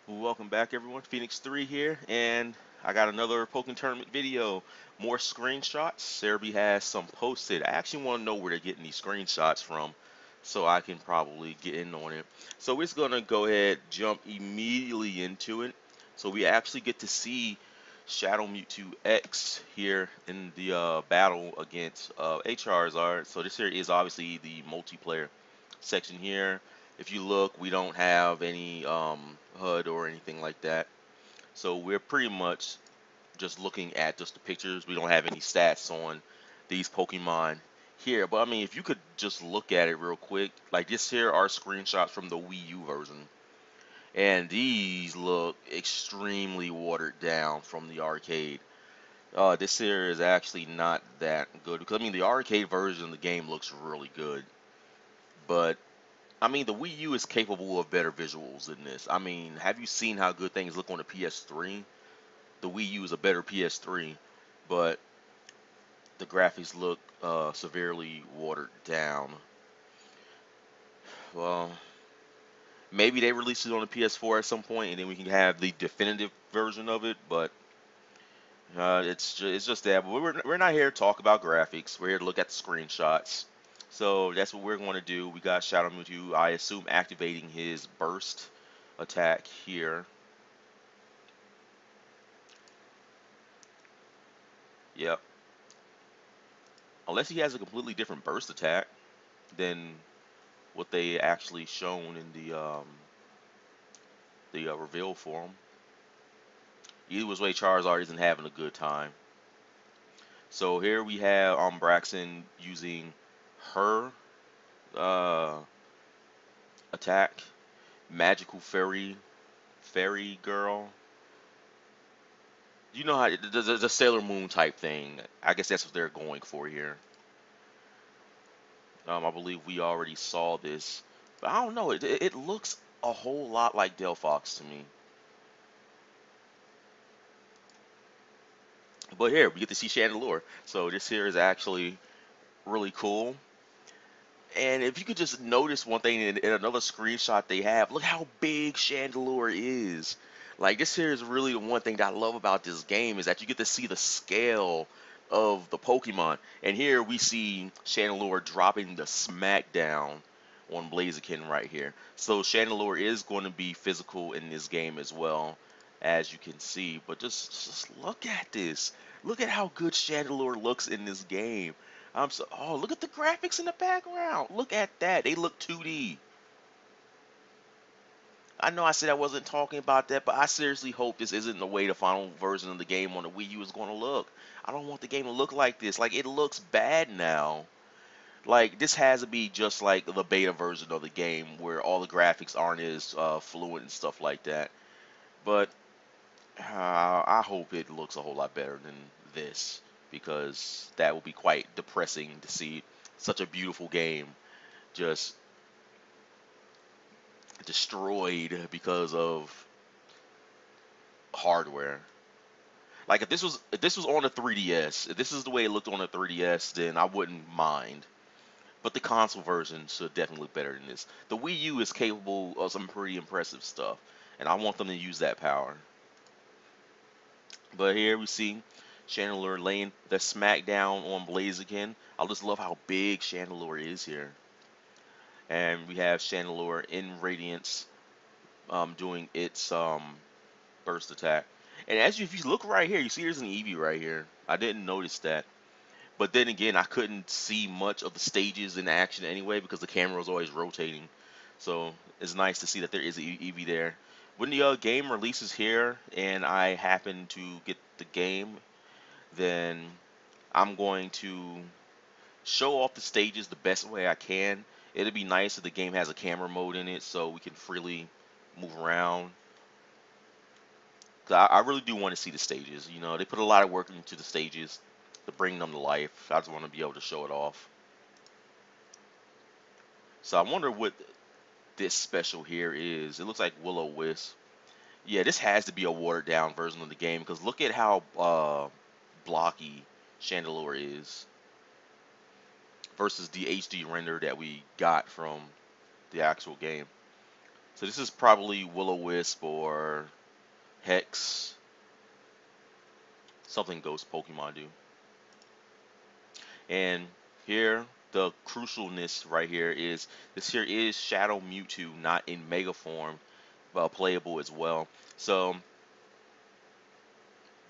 Welcome back, everyone. Phoenix 3 here, and I got another Pokken tournament video. More screenshots. Serby has some posted. I actually want to know where they're getting these screenshots from, so I can probably get in on it. So we're just gonna go ahead, jump immediately into it. So we actually get to see Shadow Mewtwo X here in the battle against a Charizard. So this here is obviously the multiplayer section here. If you look, we don't have any HUD or anything like that. So we're pretty much just looking at just the pictures. We don't have any stats on these Pokemon here. But I mean, if you could just look at it real quick, like this here are screenshots from the Wii U version. And these look extremely watered down from the arcade. This here is actually not that good because I mean the arcade version of the game looks really good, but I mean, the Wii U is capable of better visuals than this. I mean, have you seen how good things look on the PS3? The Wii U is a better PS3, but the graphics look severely watered down. Well, maybe they release it on the PS4 at some point, and then we can have the definitive version of it. But it's just that. But we're not here to talk about graphics. We're here to look at the screenshots. So that's what we're going to do. We got Shadow Mewtwo, I assume, activating his burst attack here. Yep. Unless he has a completely different burst attack than what they actually shown in the reveal for him. Either way, Charizard isn't having a good time. So here we have Braxton using her uh, attack, Magical Fairy Girl. You know how the Sailor Moon type thing. I guess that's what they're going for here. I believe we already saw this, but I don't know. It looks a whole lot like Delphox to me. But here we get to see Chandelure. So this here is actually really cool. And if you could just notice one thing in another screenshot they have, look how big Chandelure is. Like this here is really the one thing that I love about this game is that you get to see the scale of the Pokemon. And here we see Chandelure dropping the smackdown on Blaziken right here. So Chandelure is going to be physical in this game as well, as you can see. But just look at this. Look at how good Chandelure looks in this game. Oh, look at the graphics in the background. Look at that. They look 2D. I know I said I wasn't talking about that, but I seriously hope this isn't the way the final version of the game on the Wii U is going to look. I don't want the game to look like this. Like, it looks bad now. Like, this has to be just like the beta version of the game where all the graphics aren't as fluent and stuff like that. But I hope it looks a whole lot better than this because that would be quite depressing to see such a beautiful game just destroyed because of hardware. Like if this was on a 3DS, if this is the way it looked on a 3DS, then I wouldn't mind. But the console version should definitely look better than this. The Wii U is capable of some pretty impressive stuff, and I want them to use that power. But here we see Chandelure laying the smackdown on Blaziken. I just love how big Chandelure is here. And we have Chandelure in Radiance doing its burst attack. And if you look right here, you see there's an Eevee right here. I didn't notice that. But then again, I couldn't see much of the stages in action anyway because the camera was always rotating. So it's nice to see that there is an Eevee there. When the game releases here and I happen to get the game, then I'm going to show off the stages the best way I can. It'd be nice if the game has a camera mode in it so we can freely move around. 'Cause I really do want to see the stages. You know, they put a lot of work into the stages to bring them to life. I just want to be able to show it off. So I wonder what this special here is. It looks like Will-O-Wisp. Yeah, this has to be a watered down version of the game because look at how blocky Chandelure is versus the HD render that we got from the actual game. So this is probably Will-O-Wisp or Hex, something Ghost Pokemon do. And here, the crucialness right here is this here is Shadow Mewtwo, not in Mega form, but playable as well. So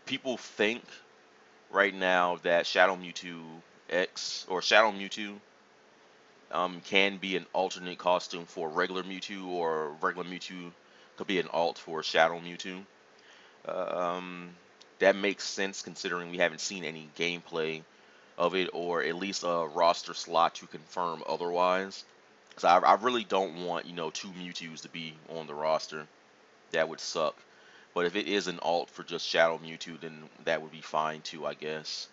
people think right now that Shadow Mewtwo X or Shadow Mewtwo can be an alternate costume for regular Mewtwo, or regular Mewtwo could be an alt for Shadow Mewtwo. Um, that makes sense considering we haven't seen any gameplay of it, or at least a roster slot to confirm otherwise. So I really don't want, two Mewtwo's to be on the roster. That would suck. But if it is an alt for just Shadow Mewtwo, then that would be fine too, I guess.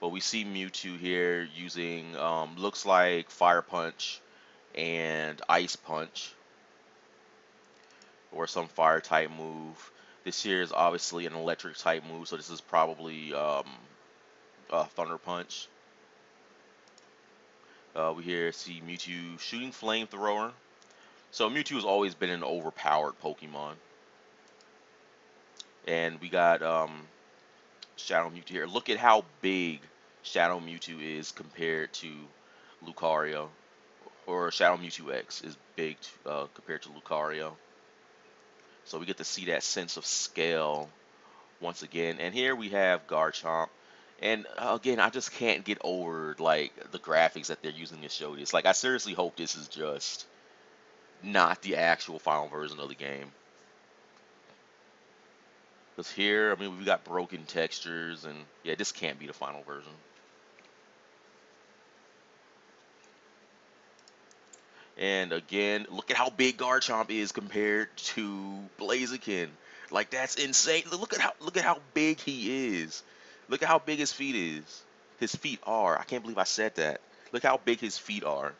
But we see Mewtwo here using, looks like Fire Punch and Ice Punch, or some fire type move. This here is obviously an electric type move, so this is probably a Thunder Punch. We here see Mewtwo shooting Flamethrower. So Mewtwo has always been an overpowered Pokemon. And we got Shadow Mewtwo here. Look at how big Shadow Mewtwo is compared to Lucario. Or Shadow Mewtwo X is big compared to Lucario. So we get to see that sense of scale once again. And here we have Garchomp. And again, I just can't get over like the graphics that they're using to show this. Like, I seriously hope this is just not the actual final version of the game. Because here, I mean, we've got broken textures, and yeah, this can't be the final version. And again, look at how big Garchomp is compared to Blaziken. Like, that's insane. Look at how big he is. Look at how big his feet is. His feet are. I can't believe I said that. Look how big his feet are.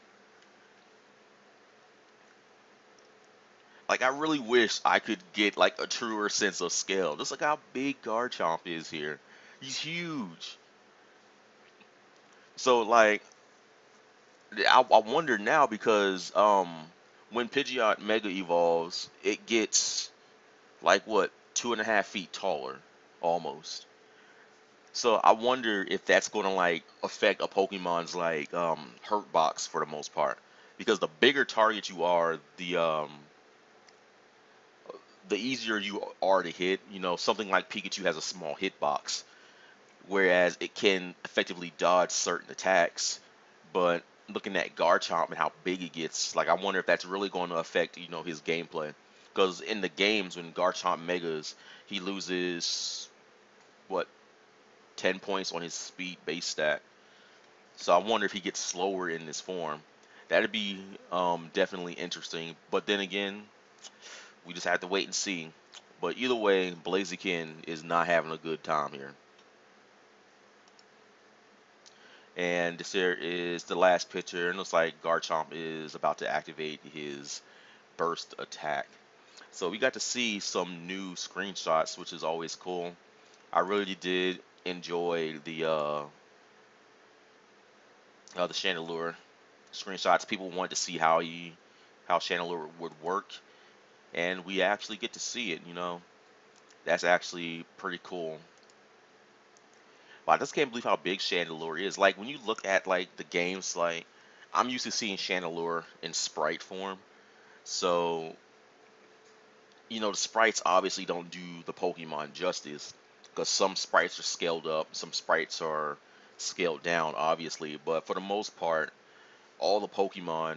Like, I really wish I could get like a truer sense of scale. Just like how big Garchomp is here. He's huge. So like, I wonder now because when Pidgeot Mega evolves, it gets like what, 2.5 feet taller, almost. So I wonder if that's going to like affect a Pokemon's like hurt box for the most part, because the bigger target you are, the easier you are to hit. Something like Pikachu has a small hitbox, whereas it can effectively dodge certain attacks. But looking at Garchomp and how big he gets, like I wonder if that's really going to affect his gameplay. Because in the games when Garchomp megas, he loses what, 10 points on his speed base stat. So I wonder if he gets slower in this form. That'd be definitely interesting. But then again, we just have to wait and see. But either way, Blaziken is not having a good time here. And this here is the last picture. It looks like Garchomp is about to activate his burst attack. So we got to see some new screenshots, which is always cool. I really did enjoy the Chandelure screenshots. People wanted to see how Chandelure would work, and we actually get to see it. That's actually pretty cool. But I just can't believe how big Chandelure is. Like, when you look at like the games, like I'm used to seeing Chandelure in sprite form, so the sprites obviously don't do the Pokemon justice, because some sprites are scaled up, some sprites are scaled down, obviously. But for the most part, all the Pokemon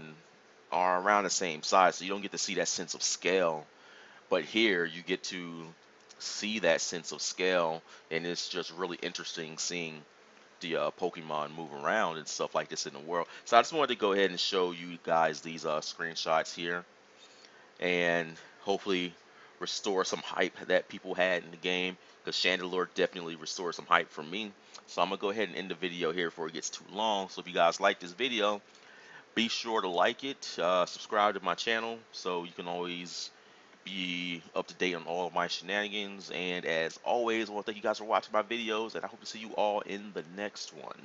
are around the same size, so you don't get to see that sense of scale. But here you get to see that sense of scale, and it's just really interesting seeing the Pokemon move around and stuff like this in the world. So I just wanted to go ahead and show you guys these screenshots here, and hopefully restore some hype that people had in the game, because Chandelure definitely restored some hype for me. So I'm gonna go ahead and end the video here before it gets too long. So if you guys like this video, be sure to like it, subscribe to my channel so you can always be up to date on all of my shenanigans. And as always, I want to thank you guys for watching my videos, and I hope to see you all in the next one.